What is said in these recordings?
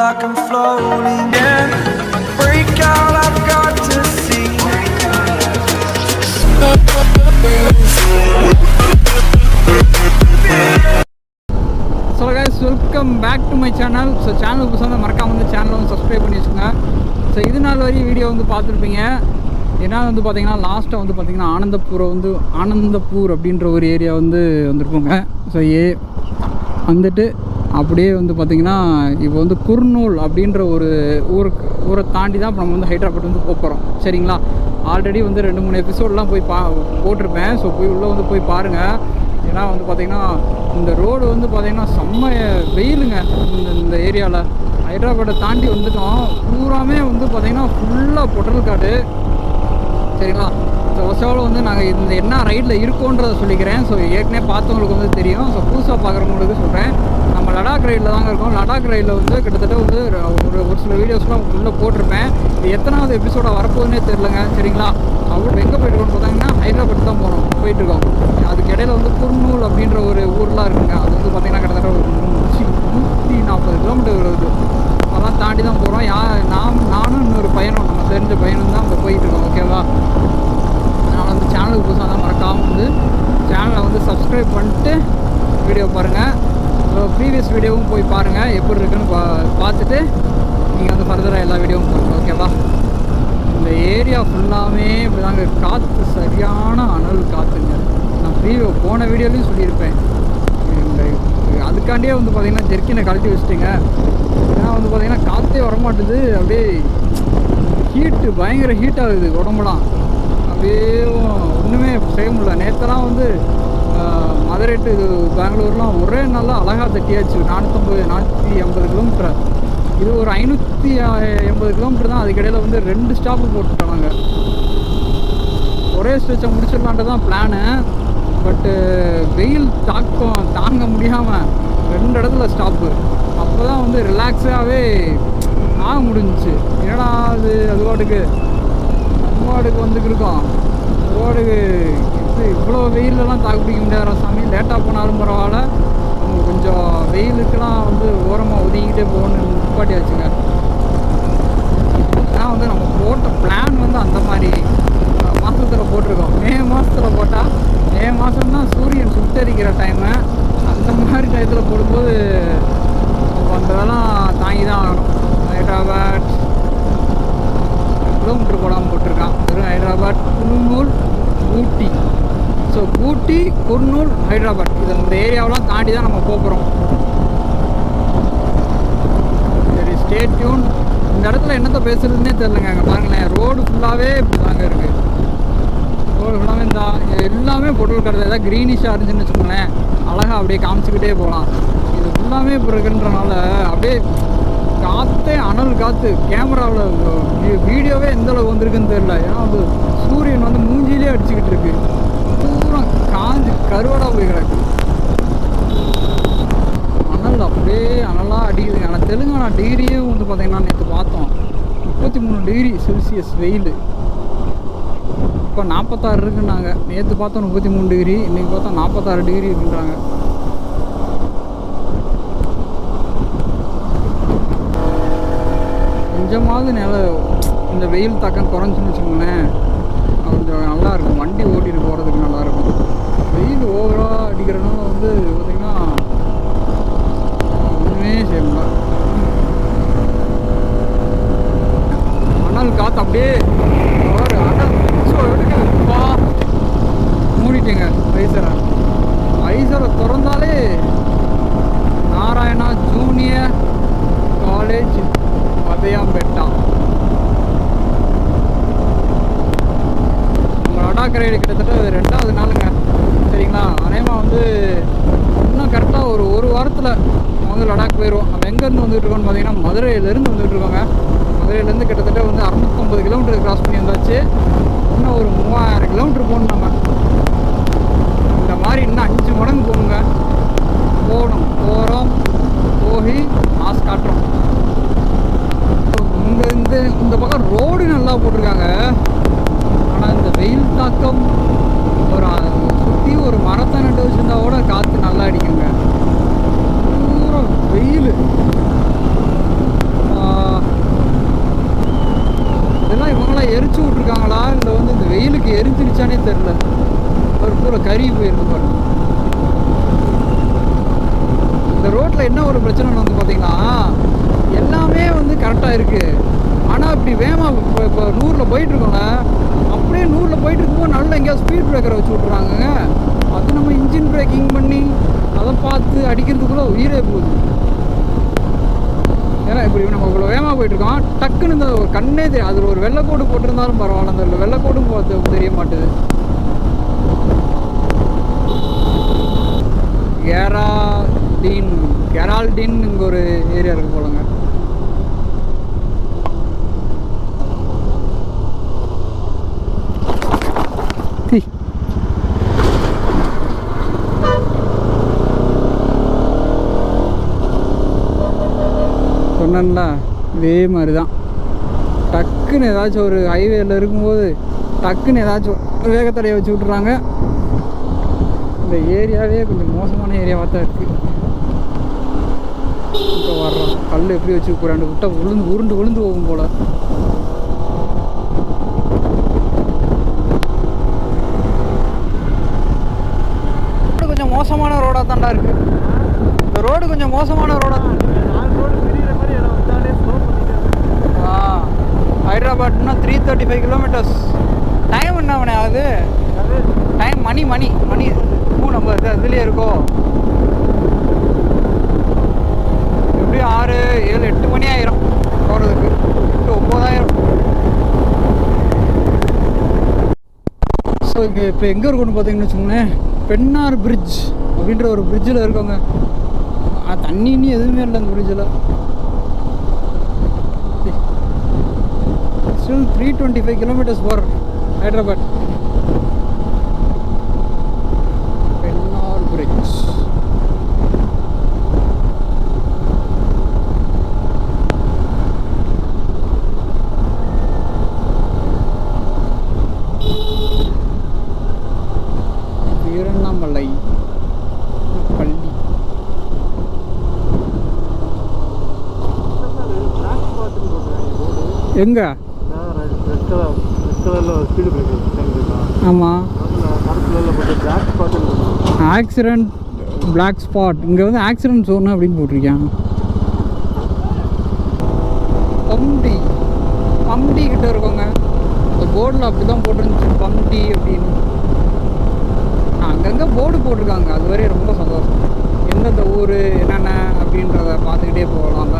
like I'm floating. Yeah, break out, I've got to see. So guys, welcome back to my channel. So channel புதுசாக மறக்காம வந்து சேனலை வந்து subscribe பண்ணி வச்சுக்கோங்க. ஸோ இது நாள் வரையும் வீடியோ வந்து பார்த்துருப்பீங்க. ஏன்னா வந்து பார்த்தீங்கன்னா லாஸ்ட்டாக வந்து பார்த்தீங்கன்னா ஆனந்தப்பூர் அப்படின்ற ஒரு ஏரியா வந்து வந்திருப்போங்க. ஸோ வந்துட்டு அப்படியே வந்து பார்த்திங்கன்னா இப்போ வந்து குர்னூல் அப்படின்ற ஒரு ஊரை தாண்டி தான் இப்போ நம்ம வந்து ஹைதராபாத் வந்து போகிறோம். சரிங்களா, ஆல்ரெடி வந்து 2-3 எபிசோடெலாம் போய் போட்டிருப்பேன். ஸோ உள்ளே வந்து போய் பாருங்கள். ஏன்னா வந்து பார்த்திங்கன்னா இந்த ரோடு வந்து பார்த்திங்கன்னா செம்ம வெயிலுங்க. இந்த ஏரியாவில் ஹைதராபாத்தை தாண்டி வந்துட்டோம். பூராமே வந்து பார்த்திங்கன்னா ஃபுல்லாக பொட்டல் காடு. சரிங்களா, ஸோ ஃபஸ்ட்டாவில் வந்து நாங்கள் இந்த என்ன ரைடில் இருக்கோன்றதை சொல்லிக்கிறேன். ஸோ ஏற்கனவே பார்த்தவங்களுக்கு வந்து தெரியும். ஸோ புதுசாக பார்க்குறவங்களுக்கு சொல்கிறேன், நம்ம லடாக் ரைடில் தாங்க இருக்கோம். லடாக் ரைடில் வந்து கிட்டத்தட்ட வந்து ஒரு சில வீடியோஸ்லாம் உள்ளே போட்டிருப்பேன். இது எத்தனாவது எபிசோடாக வரப்போகுதுன்னே தெரிலங்க. சரிங்களா, அவ்வளோ எங்கே போய்ட்டுருக்கோம்னு பார்த்தீங்கன்னா ஹைதராபாத் தான் போயிட்டுருக்கோம். அதுக்கு இடையில வந்து குர்னூல் அப்படின்ற ஒரு ஊர்லாம் இருக்குங்க. அது வந்து பார்த்திங்கன்னா கிட்டத்தட்ட ஒரு 140 கிலோமீட்டர் வருது. அதெல்லாம் தாண்டி தான் போகிறோம். நானும் இன்னொரு பையனும், நம்ம தெரிஞ்ச பையனும் தான் அங்கே போயிட்டுருக்கோம். ஓகேவா, அதனால் வந்து சேனலுக்கு புதுசாக தான் மறக்காமல் வந்து சேனலை வந்து சப்ஸ்கிரைப் பண்ணிட்டு வீடியோ பாருங்கள். ப்ரீவியஸ் வீடியோவும் போய் பாருங்கள், எப்படி இருக்குன்னு பார்த்துட்டு நீங்கள் வந்து ஃபர்தராக எல்லா வீடியோவும் பாருங்கள். ஓகேவா, இந்த ஏரியா ஃபுல்லாமே இப்படி தாங்க, காற்று சரியான அனல் காற்றுங்க. நான் போன வீடியோலையும் சொல்லியிருப்பேன். அதுக்காண்டியே வந்து பார்த்திங்கன்னா ஜெர்க்கினை கழட்டி வச்சுட்டுங்க. ஏன்னா வந்து பார்த்திங்கன்னா காற்றே வரமாட்டுது. அப்படியே ஹீட்டு பயங்கர ஹீட் ஆகுது உடம்புலாம். அப்படியே ஒன்றுமே செய்ய முடியல. நேற்றெல்லாம் வந்து மதுரை டு பெங்களூர்லாம் ஒரே நாளில் அழகாக தட்டியாச்சு. 450 கிலோமீட்டர். இது ஒரு 580 கிலோமீட்டர் தான். அதுக்கிடையில் வந்து 2 ஸ்டாப்பு போட்டுட்டோம் நாங்கள். ஒரே ஸ்ட்ரெச்சை முடிச்சிடலான்ட்டு தான் பிளானு. பட்டு வெயில் தாக்கம் தாங்க முடியாமல் 2 இடத்துல ஸ்டாப்பு. அப்போ தான் வந்து ரிலாக்ஸாகவே ஆக முடிஞ்சிச்சு. ஏன்னா அது வாட்டுக்கு வந்துட்டு இருக்கோம். ரோடுக்கு இவ்வளோ வெயிலெலாம் தாக்கு பிடிக்க முடியாத சாமி. லேட்டாக போனாலும் பரவாயில்ல, அவங்க கொஞ்சம் வெயிலுக்கெல்லாம் வந்து ஓரமாக ஒதுங்கிட்டே போகணுன்னு நிப்பாட்டியாச்சுங்க. ஆனால் வந்து நம்ம போட்ட பிளான் வந்து அந்த மாதிரி மாதத்தில் போட்டிருக்கோம். மே மாதத்தில் போட்டால், மே மாதம்தான் சூரியன் சுட்டரிக்கிற டைமு. அந்த மாதிரி டயத்தில் போடும்போது அந்த இதெல்லாம் தாங்கி தான் ஆகணும். ஹைதராபாத் கிலோமீட்டர் போடாமல் போட்டிருக்கான். வெறும் ஹைதராபாத், குர்னூல், ஊட்டி. ஸோ ஊட்டி, குர்னூல், ஹைதராபாத் இந்த ஏரியாவெலாம் தாண்டி தான் நம்ம போகிறோம். சரி, ஸ்டே டியூன். இந்த இடத்துல என்னத்தை பேசுறதுன்னே தெரிலங்க. அங்கே பாருங்களேன், ரோடு ஃபுல்லாகவே இப்படி தாங்க இருக்குது. ரோடு ஃபுல்லாகவே எல்லாமே பொருள் கடை. ஏதாவது க்ரீனிஷாக இருந்துச்சுன்னு வச்சுக்கோங்களேன், அழகாக அப்படியே காமிச்சிக்கிட்டே போகலாம். இது ஃபுல்லாமே இப்போ இருக்குன்றனால அப்படியே காற்றே அனல் காற்று. கேமராவில் வீடியோவே எந்தளவுக்கு வந்திருக்குன்னு தெரியல. ஏன்னா வந்து சூரியன் வந்து மூஞ்சிலே அடிச்சுக்கிட்டு இருக்கு. தூரம் காஞ்சி கருவடாக போய் கிடக்கு. அனல் அப்படியே அனலாக அடிக்குதுங்க. ஆனால் தெலுங்கானா டிகிரியும் வந்து பார்த்திங்கன்னா நேற்று பார்த்தோம் 33 டிகிரி செல்சியஸ் வெயில். இப்போ 46 இருக்குன்னாங்க. நேற்று பார்த்தோம் 33 டிகிரி, இன்றைக்கி பார்த்தா 46 டிகிரி இருக்குன்றாங்க. கொஞ்சமாவது இந்த வெயில் தாக்கம் குறைஞ்சுன்னு வச்சுக்கோங்களேன், கொஞ்சம் நல்லாயிருக்கும். வண்டி ஓட்டிட்டு போகிறதுக்கு நல்லாயிருக்கும். வெயில் ஓவராக அடிக்கிறனால வந்து பார்த்திங்கன்னா ஒன்றுமே செய்ய முடியாது. அனல் காற்று அப்படியே அனல் எடுக்குதுப்பா. மூடிட்டேங்க ஐசரை திறந்தாலே நாராயணா ஜூனியர் காலேஜ் பதையாம்பேட்டா. நம்ம லடாக் ரைடு கிட்டத்தட்ட 2வது நாளுங்க. சரிங்களா, அதேமாக வந்து இன்னும் கரெக்டாக ஒரு வாரத்தில் நம்ம வந்து லடாக் போயிடுவோம். நம்ம எங்கேருந்து வந்துட்டு இருக்கோம்னு பார்த்தீங்கன்னா மதுரையிலேருந்து வந்துட்டு இருக்கோங்க. மதுரையிலேருந்து கிட்டத்தட்ட வந்து 650 கிலோமீட்டர் கிராஸ் பண்ணி வந்தாச்சு. இன்னும் ஒரு 3000 கிலோமீட்டர் போகணும். நம்ம இந்த மாதிரி இன்னும் 5 மடங்கு போகிறோம். போய் மாஸ் காட்டுறோம். இந்த பக்கம் ரோடு நல்லா போட்டிருக்காங்க. ஆனால் இந்த வெயில் தாக்கம் சுற்றி ஒரு மரத்தை நட்டு வச்சுருந்தா கூட காற்று நல்லா அடிக்குங்க. பூரா வெயில். சரி போயிருக்கு பாருங்க. இந்த ரோட்டில் என்ன ஒரு பிரச்சனைன்னு வந்து பார்த்தீங்கன்னா எல்லாமே வந்து கரெக்டாக இருக்குது. ஆனால் இப்படி வேகமாக இப்போ 100ல் போயிட்டுருக்கோங்க, அப்படியே 100ல் போயிட்டு இருக்கும்போது நல்லா எங்கேயாவது ஸ்பீட் பிரேக்கரை வச்சு விட்றாங்க. அது நம்ம இன்ஜின் பிரேக்கிங் பண்ணி அதை பார்த்து அடிக்கிறதுக்குள்ளே உயிரே போகுது. ஏன்னா இப்படி நம்ம இவ்வளோ வேகமாக போயிட்டுருக்கோம், டக்குன்னு இந்த கண்ணே தெரியும். அதில் ஒரு வெள்ளைக்கோடு போட்டிருந்தாலும் பரவாயில்ல, அந்த வெள்ளைக்கோடும் பார்த்து தெரிய மாட்டுது. கெரால்டின் இங்கே ஒரு ஏரியா இருக்குது போலங்க. சொன்னேன்ல இதே மாதிரி தான். டக்குன்னு ஏதாச்சும் ஒரு ஹைவேல இருக்கும்போது டக்குன்னு ஏதாச்சும் வேகத்தடையை வச்சு விட்றாங்க. இந்த ஏரியாவே கொஞ்சம் மோசமான ஏரியாவாக தான் இருக்குது. இப்போ வர்றோம், கல் எப்படி வச்சு போகிறாண்டு விட்டால் உருண்டு போகும் போல். கொஞ்சம் மோசமான ரோடாக தாண்டா இருக்குது. இந்த ரோடு கொஞ்சம் மோசமான ரோடாக தான். ஹைதராபாத்னா 335 கிலோமீட்டர்ஸ். டைம் என்ன அவனே ஆகுது? டைம் மணி நம்ம இதுலேயே இருக்கோ. எப்படியும் 6, 7, 8 மணி ஆயிரும் போகிறதுக்கு. 8, 9 ஆயிரம். ஸோ இங்கே இப்போ எங்கே இருக்குன்னு பார்த்தீங்கன்னு வச்சுக்கோங்களேன், பெண்ணார் பிரிட்ஜ் அப்படின்ற ஒரு பிரிட்ஜில் இருக்கோங்க. தண்ணி இன்னும் எதுவுமே இல்லை அந்த பிரிட்ஜில். Still 325 kilometres far Hyderabad. Pennar bridge. Veerannamalai Palli. எங்க? ஆமாம், ஆக்சிடென்ட் பிளாக் ஸ்பாட். இங்கே வந்து ஆக்சிடென்ட் ஜோன் அப்படின்னு போட்டிருக்கேன். பம்டி கிட்ட இருக்கோங்க. இந்த போர்டில் அப்படி தான் போட்டிருந்துச்சு, பம்டி அப்படின்னு. அங்கங்கே போர்டு போட்டிருக்காங்க, அது வரையும் ரொம்ப சந்தோஷம். எந்தெந்த ஊர் என்னென்ன அப்படின்றத பார்த்துக்கிட்டே போகலாம்ல.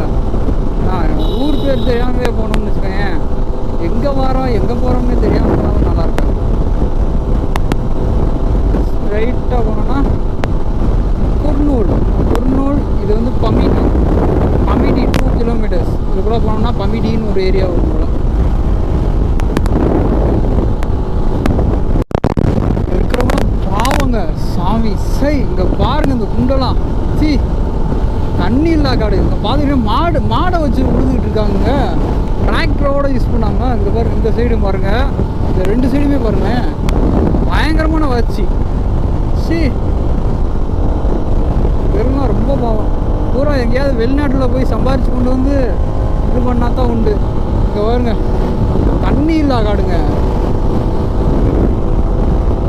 ஊர் பேர் தெரியாமலே போகணும்னு வச்சுக்கோங்க, எங்கே வரோம் எங்கே போகிறோம்னே தெரியாமல் போனாலும் நல்லாயிருக்கும். ஸ்ட்ரைட்டாக போனோன்னா குர்னூல். இது வந்து பமிடி 2 கிலோமீட்டர்ஸ். இதுக்குள்ளே போனோம்னா பமிடின்னு ஒரு ஏரியா வரும் போல. இருக்கிறவங்க பாவங்க சாமி. இங்கே பாருங்க இந்த குண்டெல்லாம் தண்ணி இல்லா காடு. இங்கே பார்த்துக்கிட்டே மாடை வச்சு விழுந்துக்கிட்டு இருக்காங்க. டிராக்டரோட யூஸ் பண்ணாமல் இங்கே பாருங்க, இந்த சைடும் பாருங்க, இந்த 2 சைடுமே பாருங்க பயங்கரமான வச்சு. வெறும் ரொம்ப பாவம். பூரா எங்கேயாவது வெளிநாட்டில் போய் சம்பாரிச்சு கொண்டு வந்து இது பண்ணால் தான் உண்டு. இங்கே பாருங்க தண்ணி இல்லா காடுங்க.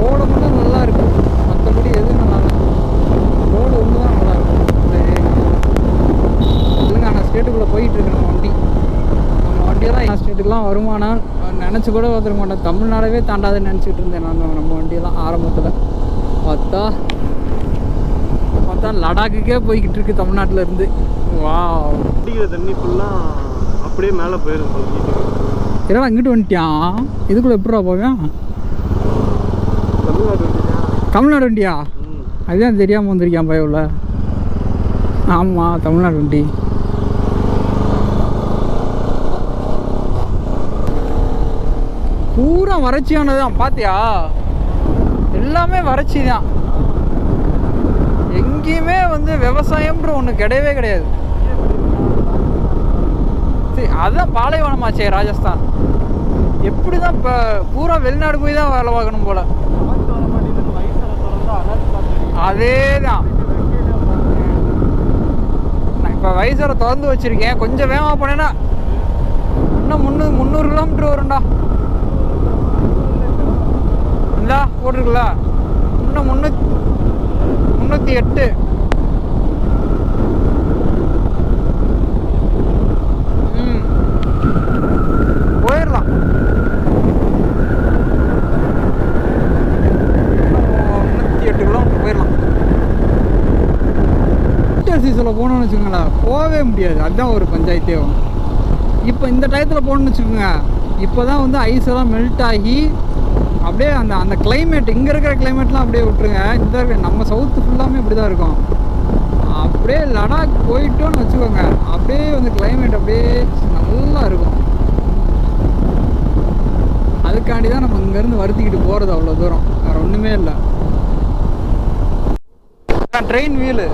ரோடு மட்டும் நல்லா இருக்கு, மற்றபடி எதுவும் நல்லா இல்லை. ரோடு ஒன்று தான் நல்லா இருக்கும். இல்லைங்க, ஆனால் ஸ்டேட்டுக்குள்ளே போயிட்டுருக்கு நம்ம வண்டியெல்லாம். ஸ்டேட்டுக்கெலாம் வருமானம் நினச்சி கூட பார்த்துருக்க மாட்டேன். தமிழ்நாடவே தாண்டாதுன்னு நினச்சிக்கிட்டு இருந்தேன் நான். நம்ம வண்டியெல்லாம் ஆரம்பத்தில் பார்த்தா லடாக்குக்கே போய்கிட்டு இருக்கு தமிழ்நாட்டில் இருந்து. வா, குடிக்கிற தண்ணி ஃபுல்லாக அப்படியே மேலே போயிடும். ஏன்னா இங்கிட்டு வந்துட்டியான். இதுக்குள்ளே எப்படா போவேன்? தமிழ்நாடு வண்டியா? அதுதான் தெரியாமல் வந்திருக்கான் பயவில். ஆமாம், தமிழ்நாடு வண்டி. பூரா வறட்சியானது தான். பார்த்தியா, எல்லாமே வறட்சி தான். எங்கேயுமே வந்து விவசாயம்ன்ற ஒன்று கிடையவே கிடையாது. அதுதான் பாலைவனமாச்சே ராஜஸ்தான். எப்படி தான் இப்போ பூரா வெளிநாடு போய் தான் வேலை பார்க்கணும் போல். அதே தான். நான் இப்போ வைசரை திறந்து வச்சுருக்கேன். கொஞ்சம் வேகமாக போனேன்னா இன்னும் 300 கிலோமீட்டர் வரும்டா. இந்தா போட்டிருக்குல்ல, இன்னும் 308. போயிடலாம். 308 கிலோமீட்டர் போயிடலாம். சீசனில் போகணுன்னு வச்சுக்கோங்களேன், போகவே முடியாது. அதுதான் ஒரு பஞ்சாயத்தே. இப்போ இந்த டயத்தில் போகணுன்னு வச்சுக்கோங்க, இப்போ தான் வந்து ஐஸ் எல்லாம் மெல்ட் ஆகி அப்படியே அந்த கிளைமேட், இங்கே இருக்கிற கிளைமேட்லாம் அப்படியே விட்டுருங்க. இந்த நம்ம சவுத்து ஃபுல்லாமே இப்படி தான் இருக்கும். அப்படியே லடாக் போயிட்டோன்னு வச்சுக்கோங்க, அப்படியே வந்து கிளைமேட் அப்படியே நல்லா இருக்கும். அதுக்காண்டி தான் நம்ம இங்கேருந்து வருத்திக்கிட்டு போகிறது அவ்வளோ தூரம், வேறு ஒன்றுமே இல்லை. ட்ரெயின் வீலு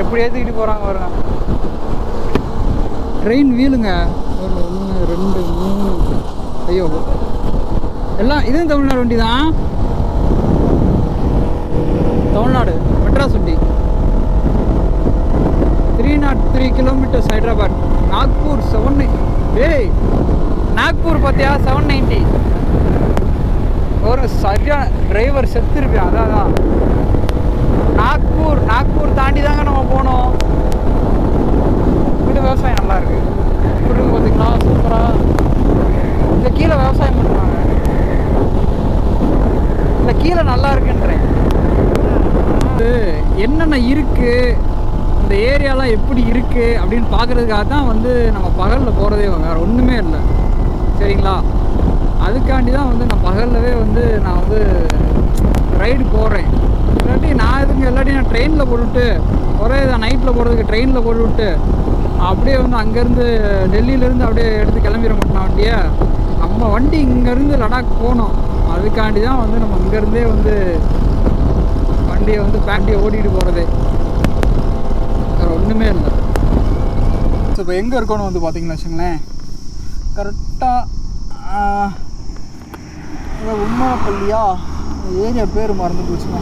எப்படி ஏற்றிக்கிட்டு போகிறாங்க பாருங்க. ட்ரெயின் வீலுங்க. 1 2 3. ஐயோ, எல்லாம் இதுவும் தமிழ்நாடு வண்டி தான். தமிழ்நாடு மெட்ராஸ் வண்டி. 303 கிலோமீட்டர்ஸ் ஹைதராபாத். நாக்பூர் 790. ஏய், நாக்பூர் பார்த்தியா 790. ஒரு சரியான டிரைவர் செத்துருப்பியா. அதான் நாக்பூர் தாண்டி தாங்க நம்ம போனோம். இப்படி விவசாயம் நல்லா இருக்கு. இப்படி பார்த்தீங்களா, சூப்பராக. இந்த கீழே விவசாயம் பண்ணுறாங்க. இந்த கீழே நல்லா இருக்குன்றேன். என்னென்ன இருக்கு, இந்த ஏரியாலாம் எப்படி இருக்கு அப்படின்னு பார்க்கறதுக்காக தான் வந்து நம்ம பகலில் போகிறதே, வேறு ஒன்றுமே இல்லை. சரிங்களா? அதுக்காண்டி தான் வந்து நான் பகல்லவே வந்து நான் வந்து ரைடு போடுறேன். இல்லாட்டி நான் இதுங்க இல்லாட்டி நான் ட்ரெயினில் போட்டுவிட்டு, ஒரே இதை நைட்டில் போகிறதுக்கு ட்ரெயினில் போட்டுவிட்டு அப்படியே வந்து அங்கேருந்து டெல்லியிலேருந்து அப்படியே எடுத்து கிளம்பிட மாட்டோம் வண்டியை. நம்ம வண்டி இங்கேருந்து லடாக் போகணும். அதுக்காண்டி தான் வந்து நம்ம இங்கேருந்தே வந்து வண்டியை வந்து பேண்டியை ஓட்டிகிட்டு போகிறதே, வேறு ஒன்றுமே இல்லை. ஸோ இப்போ எங்கே இருக்கோன்னு வந்து பார்த்தீங்கன்னா வச்சுங்களேன், கரெக்டாக உம்மனப்பள்ளியா ஏரியா பேர் மறந்து போச்சுங்க.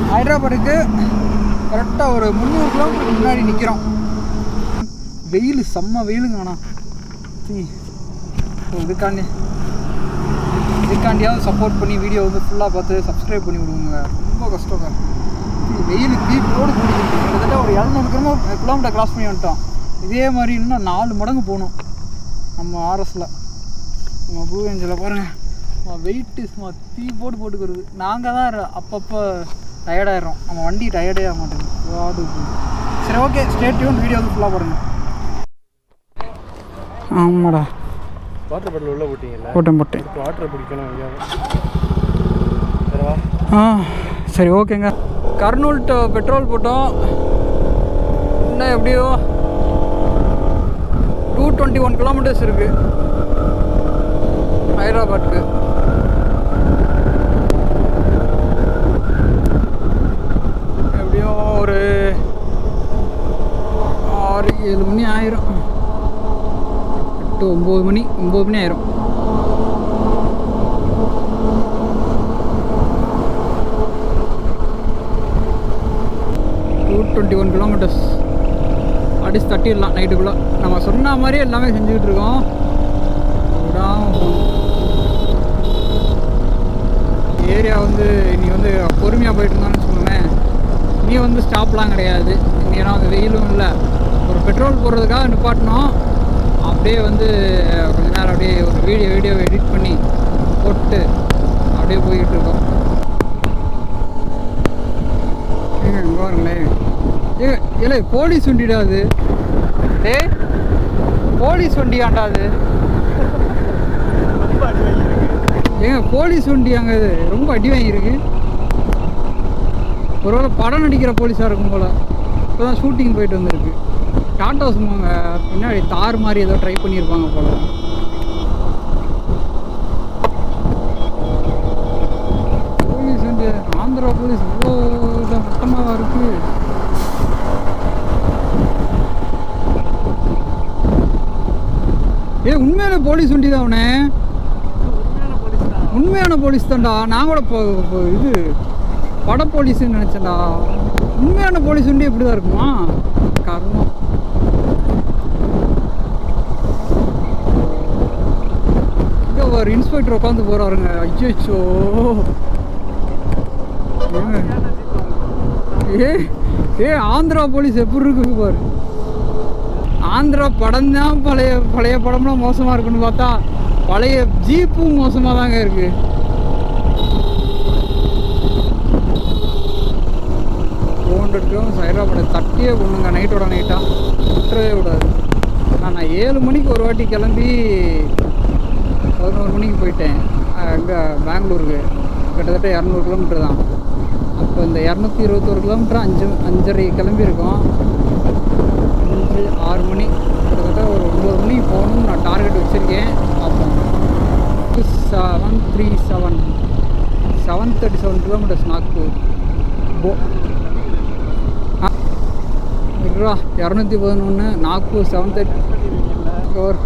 ஹைதராபாத்துக்கு கரெக்டாக ஒரு 300 கிலோமீட்டருக்கு முன்னாடி நிற்கிறோம். வெயில் செம்ம வெயிலுங்க. ஆனால் இதுக்காண்டியாவது சப்போர்ட் பண்ணி வீடியோ வந்து ஃபுல்லாக பார்த்து சப்ஸ்கிரைப் பண்ணி விடுவோங்க. ரொம்ப கஷ்டங்க. வெயில் போடு கூடிக்கிட்டு கிட்டத்தட்ட ஒரு 700 கிலோமீட்டர் கிராஸ் பண்ணி வந்துட்டோம். இதே மாதிரி இன்னும் 4 மடங்கு போகணும் நம்ம ஆர்எஸில். நம்ம ப்ளூ ஏஞ்சலில் பாருங்கள், வெயிட்டு சும்மா போட்டுக்கிறது. நாங்கள் தான் அப்பப்போ டயர்டாயிடுறோம். நம்ம வண்டி டயர்டே ஆக மாட்டேங்குது. சரி, ஓகே, ஸ்டே டியூன். வீடியோ வந்து ஃபுல்லாக பாருங்கள். ஆமாடா, வாட்டர் பாட்டில் உள்ள போட்டிங்கல்ல? போட்டேன். வாட்டர் பிடிக்கணும். சரி, ஓகேங்க. கர்னூல் பெட்ரோல் போட்டோம். இன்னும் எப்படியோ 221 கிலோமீட்டர்ஸ் இருக்குது ஹைதராபாத்துக்கு. எப்படியோ ஒரு 6-7 மணி ஆயிரும். 8-9 மணி ஆயிரும். கிலோமீட்டர்ஸ் அடிச்சு தட்டிடலாம் நைட்டுக்குள்ளே. நம்ம சொன்ன மாதிரியே எல்லாமே செஞ்சுக்கிட்டு இருக்கோம். ஏரியா வந்து இனி வந்து பொறுமையாக போயிட்டு இருந்தான்னு வச்சுக்கோங்களேன். இனி வந்து ஸ்டாப்லாம் கிடையாது. ஏன்னா வந்து வெயிலும் இல்லை. ஒரு பெட்ரோல் போடுறதுக்காக நிப்பாட்டினோம். அப்படியே வந்து கொஞ்ச நேரம் அப்படியே ஒரு வீடியோ எடிட் பண்ணி போட்டு அப்படியே போய்கிட்டு இருக்கோம். இங்கே பாருங்களேன். இல்லை, போலீஸ் வண்டிடா அது. போலீஸ் வண்டியாண்டா அது. ஏங்க போலீஸ் வண்டி அங்கே இது ரொம்ப அடி வாங்கியிருக்கு. ஒருவேளை படம் நடிக்கிற போலீஸாக இருக்கும் போல். இப்போ தான் ஷூட்டிங் போயிட்டு வந்திருக்கு. டாட்டா சும்மாங்க பின்னாடி தார் மாதிரி ஏதோ ட்ரை பண்ணியிருப்பாங்க போல். போலீஸ் வந்து ஆந்திரா போலீஸ் இவ்வளோ மொத்தமாக இருக்குது. உண்மையான போலீஸ் வண்டி தான் அவனே. உண்மையான போலீஸ் தான்டா. நான் கூட இது பட போலீஸ்ன்னு நினச்சேன்டா. உண்மையான போலீஸ் வண்டி எப்படி தான் இருக்குமா? காரணம் இங்கே ஒரு இன்ஸ்பெக்டர் உட்காந்து போகிறாருங்க. ஐயோ, ஏ ஆந்திரா போலீஸ் எப்படி இருக்கு பாரு. ஆந்திரா படம் தான் பழைய படம்லாம் மோசமாக இருக்குன்னு பார்த்தா பழைய ஜீப்பும் மோசமாக தாங்க இருக்கு. ஹைதராபாத் தட்டியே கொண்டுங்க நைட்டோட நைட்டாக விட்டுறவே விடாது. நான் 7 மணிக்கு ஒரு வாட்டி கிளம்பி 11 மணிக்கு போயிட்டேன் அங்கே பெங்களூருக்கு. கிட்டத்தட்ட 200 கிலோமீட்டர் தான். அப்போ இந்த 221 கிலோமீட்டர் 5:30 கிளம்பியிருக்கோம். 6 மணி கிட்டத்தட்ட ஒரு 9 மணிக்கு போகணும்னு நான் டார்கெட் வச்சுருக்கேன். அப்போ 737 கிலோமீட்டர்ஸ் நாக்பூர். 211 நாக்பூர் 730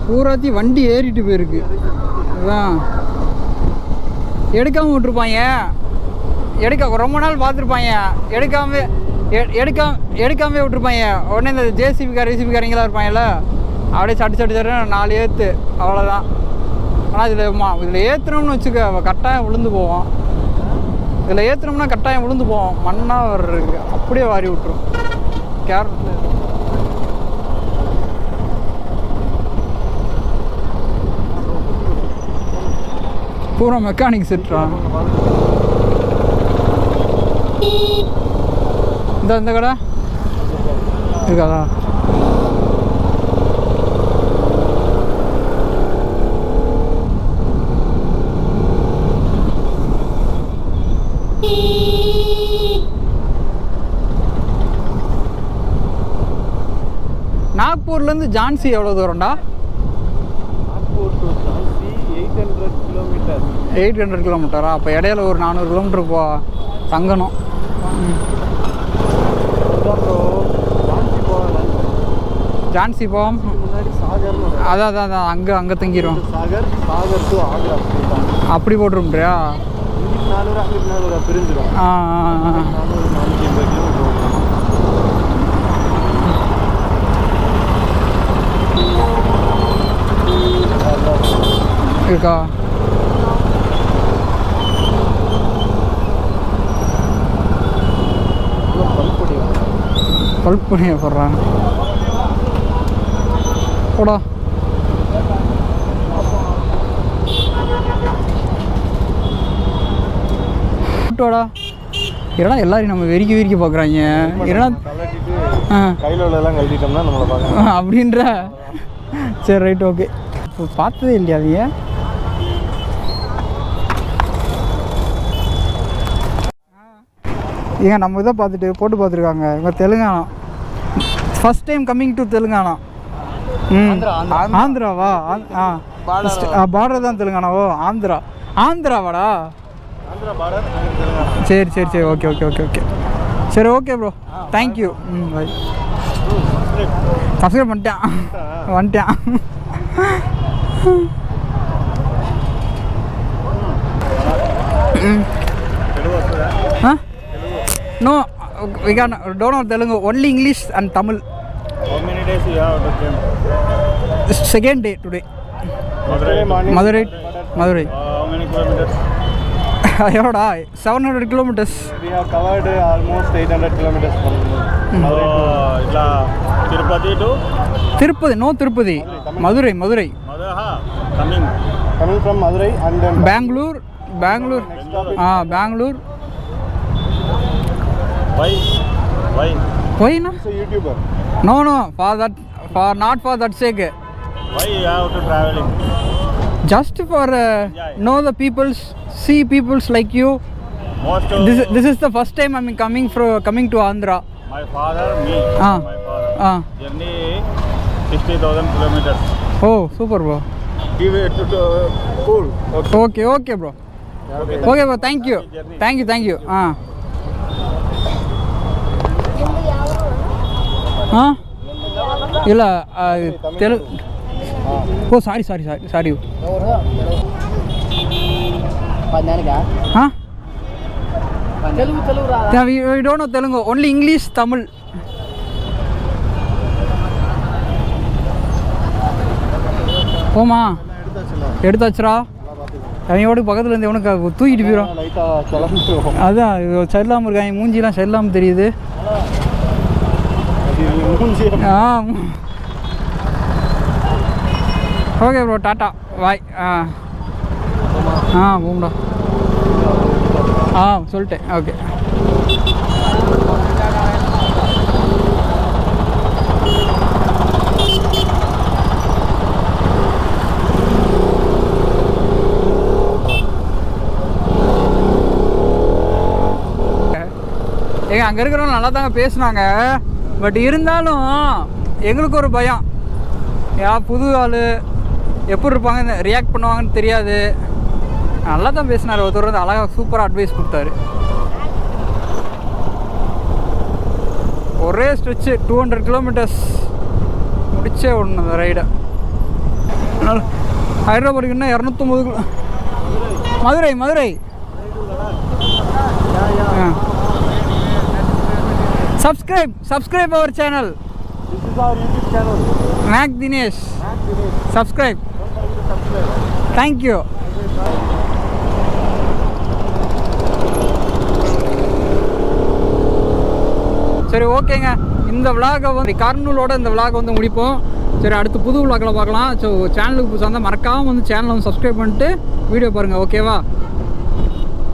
பூராத்தி வண்டி ஏறிட்டு போயிருக்கு. அதுதான் எடுக்காமல் விட்டுருப்பாங்க. ரொம்ப நாள் பார்த்துருப்பாங்க. எடுக்காமே விட்டுருப்பாங்க. உடனே இந்த ஜேசிபிக்காரங்களாம் இருப்பாங்கல்ல, அப்படியே சட்டு 4 ஏற்று அவ்வளோதான். ஆனால் இதில் ஏற்றுனோம்னு வச்சுக்க கட்டாயம் விழுந்து போவோம். இதில் ஏற்றுனோம்னா கட்டாயம் விழுந்து போவோம். மண்ணாக வர்றதுக்கு அப்படியே வாரி விட்டுரும். கேரளத்தில் பூரா மெக்கானிக் செட்ரா. இந்த கடை இருக்காதா? நாக்பூர்லேருந்து ஜான்சி எவ்வளோ தூரம்டா? Nagpur to Jhansi 800 kilometre. 800 கிலோமீட்டரா? அப்போ இடையில ஒரு 400 கிலோமீட்டர் தங்கணும். ஜான்சி போவோம். முன்னாடி சாகர். அதான் அங்கே தங்கிடும். சாகர் டு ஆக்ரா அப்படி போட்டுரும்ன்றியா? 400 பிரிஞ்சிடும். 480 கிலோமீட்டர் இருக்கா? பல்ப் பண்ணிய போடுறாங்க போடா. ஏன்னா எல்லாரையும் நம்ம வெறிக்க பார்க்குறாங்க. ஏன்னா கையில் உள்ளதெல்லாம் கழட்டிட்டோம்னா நம்மளை பார்க்கலாம் அப்படின்ற. சரி ரைட் ஓகே. இப்போ பார்த்ததே இல்லையா அதைய? ஏங்க நம்ம இதை பார்த்துட்டு போட்டு பார்த்துருக்காங்க. இவங்க Telangana. First time coming to Telangana. ஆந்திராவா? பார்டர் தான் தெலுங்கானாவோ? ஆந்திராவாடா? சரி ஓகே சரி okay bro, thank you. Bye. Subscribe வந்துட்டேன். No, we don't know Telugu, only English and Tamil. How many days you have to camp? Second day today. Madurai. How many kilometers? Yoda 700 kilometers. We have covered almost 800 kilometers from Tirupati to? Tirupati, no Tirupati. Madurai. Coming from Madurai and then Bangalore. Bangalore. Why na? He's a YouTuber. No, not for that sake. Why you have to traveling? Just for know the peoples, see peoples like you. This is the first time I'm coming to Andhra. My father, me. My father. Journey 60,000 kilometers. Oh, super bro. Give it to cool. Okay bro. Okay bro, thank you. ಇಲ್ಲ ಓ ಸಾರಿ ಹಾಂ we don't know Telugu, only English, Tamil. ஓமா எடுத்தாச்சுரா. அவனோட பக்கத்தில் இருந்து எவனுக்கு தூக்கிட்டு போயிடும். லைட்டாக கிளம்பிடுவோம். அதுதான் சரியில்லாமல் இருக்காங்க, மூஞ்சிலாம் சரியில்லாமல் தெரியுது. ஓகே ப்ரோ, டாட்டா பாய். போம்டா. சொல்லிட்டேன். ஓகே. ஏங்க அங்கே இருக்கிறவங்க நல்லா தாங்க பேசுனாங்க. பட் இருந்தாலும் எங்களுக்கு ஒரு பயம். புது ஆள் எப்படி இருப்பாங்க, ரியாக்ட் பண்ணுவாங்கன்னு தெரியாது. நல்லா தான் பேசினார். ஒருத்தர் வந்து அழகாக சூப்பராக அட்வைஸ் கொடுத்தாரு. ஒரே ஸ்ட்ரெச்சு 200 கிலோமீட்டர்ஸ் முடிச்சே விடணும் அந்த ரைடை. அதனால் ஹைதராபாத்துக்கு இன்னும் 250 Madurai. Subscribe our channel. This is our YouTube channel. Mac Dinesh. Subscribe. Thank you. சரி ஓகேங்க, இந்த விலாகை வந்து கர்னூலோட இந்த விலாகை வந்து முடிப்போம். சரி, அடுத்து புது விலாகில் பார்க்கலாம். ஸோ சேனலுக்கு புதுசாக இருந்தால் மறக்காமல் வந்து சேனலை வந்து சப்ஸ்கிரைப் பண்ணிட்டு வீடியோ பாருங்கள். ஓகேவா?